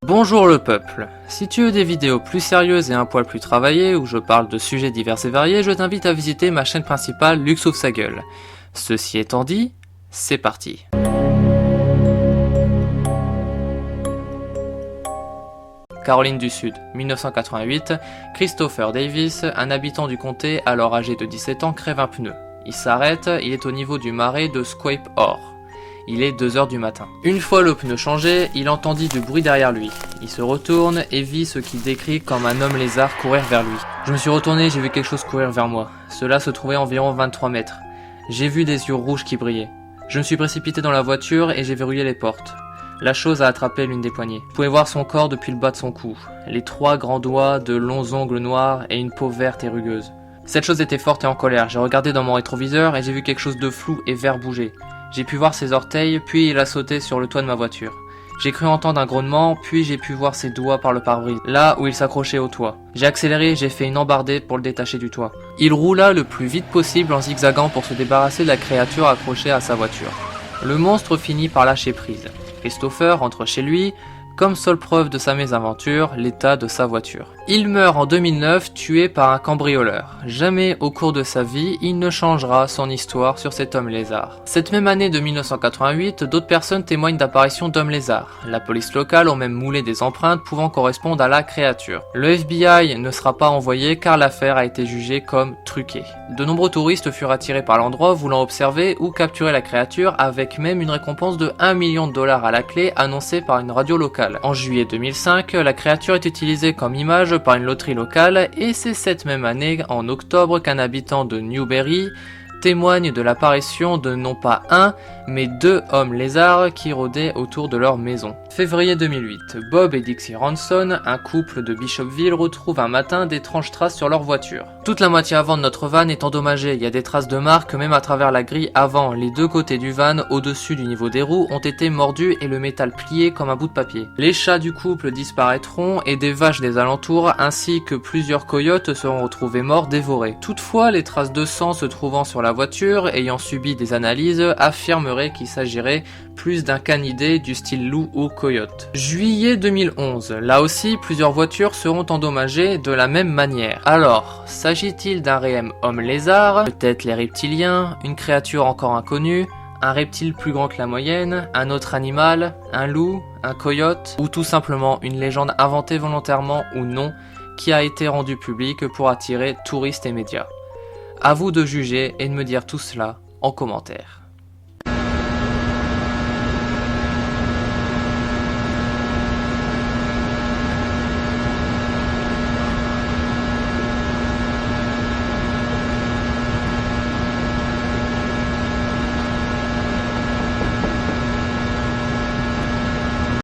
Bonjour le peuple. Si tu veux des vidéos plus sérieuses et un poil plus travaillées où je parle de sujets divers et variés, je t'invite à visiter ma chaîne principale Luc Sauve sa gueule. Ceci étant dit, c'est parti. Caroline du Sud, 1988, Christopher Davis, un habitant du comté alors âgé de 17 ans, crève un pneu. Il s'arrête, il est au niveau du marais de Squape Ore. Il est 2h du matin. Une fois le pneu changé, il entendit du bruit derrière lui. Il se retourne et vit ce qu'il décrit comme un homme lézard courir vers lui. Je me suis retourné, j'ai vu quelque chose courir vers moi. Cela se trouvait à environ 23 mètres. J'ai vu des yeux rouges qui brillaient. Je me suis précipité dans la voiture et j'ai verrouillé les portes. La chose a attrapé l'une des poignées. Je pouvais voir son corps depuis le bas de son cou. Les 3 grands doigts, de longs ongles noirs et une peau verte et rugueuse. Cette chose était forte et en colère. J'ai regardé dans mon rétroviseur et j'ai vu quelque chose de flou et vert bouger. J'ai pu voir ses orteils, puis il a sauté sur le toit de ma voiture. J'ai cru entendre un grognement, puis j'ai pu voir ses doigts par le pare-brise, là où il s'accrochait au toit. J'ai accéléré et j'ai fait une embardée pour le détacher du toit. Il roula le plus vite possible en zigzagant pour se débarrasser de la créature accrochée à sa voiture. Le monstre finit par lâcher prise. Christopher rentre chez lui, comme seule preuve de sa mésaventure, l'état de sa voiture. Il meurt en 2009, tué par un cambrioleur. Jamais au cours de sa vie, il ne changera son histoire sur cet homme lézard. Cette même année de 1988, d'autres personnes témoignent d'apparitions d'hommes lézards. La police locale ont même moulé des empreintes pouvant correspondre à la créature. Le FBI ne sera pas envoyé car l'affaire a été jugée comme truquée. De nombreux touristes furent attirés par l'endroit voulant observer ou capturer la créature avec même une récompense de 1 million de dollars à la clé annoncée par une radio locale. En juillet 2005, la créature est utilisée comme image par une loterie locale et c'est cette même année, en octobre, qu'un habitant de Newberry témoigne de l'apparition de non pas un, mais 2 hommes lézards qui rôdaient autour de leur maison. Février 2008, Bob et Dixie Ranson, un couple de Bishopville, retrouvent un matin d'étranges traces sur leur voiture. Toute la moitié avant de notre van est endommagée, il y a des traces de marques même à travers la grille avant. Les 2 côtés du van, au-dessus du niveau des roues, ont été mordus et le métal plié comme un bout de papier. Les chats du couple disparaîtront et des vaches des alentours ainsi que plusieurs coyotes seront retrouvés morts dévorés. Toutefois, les traces de sang se trouvant sur la voiture, ayant subi des analyses, affirmeraient qu'il s'agirait plus d'un canidé du style loup ou coyote. Juillet 2011, là aussi plusieurs voitures seront endommagées de la même manière. Alors, s'agit-il d'un réel homme lézard, peut-être les reptiliens, une créature encore inconnue, un reptile plus grand que la moyenne, un autre animal, un loup, un coyote, ou tout simplement une légende inventée volontairement ou non qui a été rendue publique pour attirer touristes et médias? À vous de juger et de me dire tout cela en commentaire.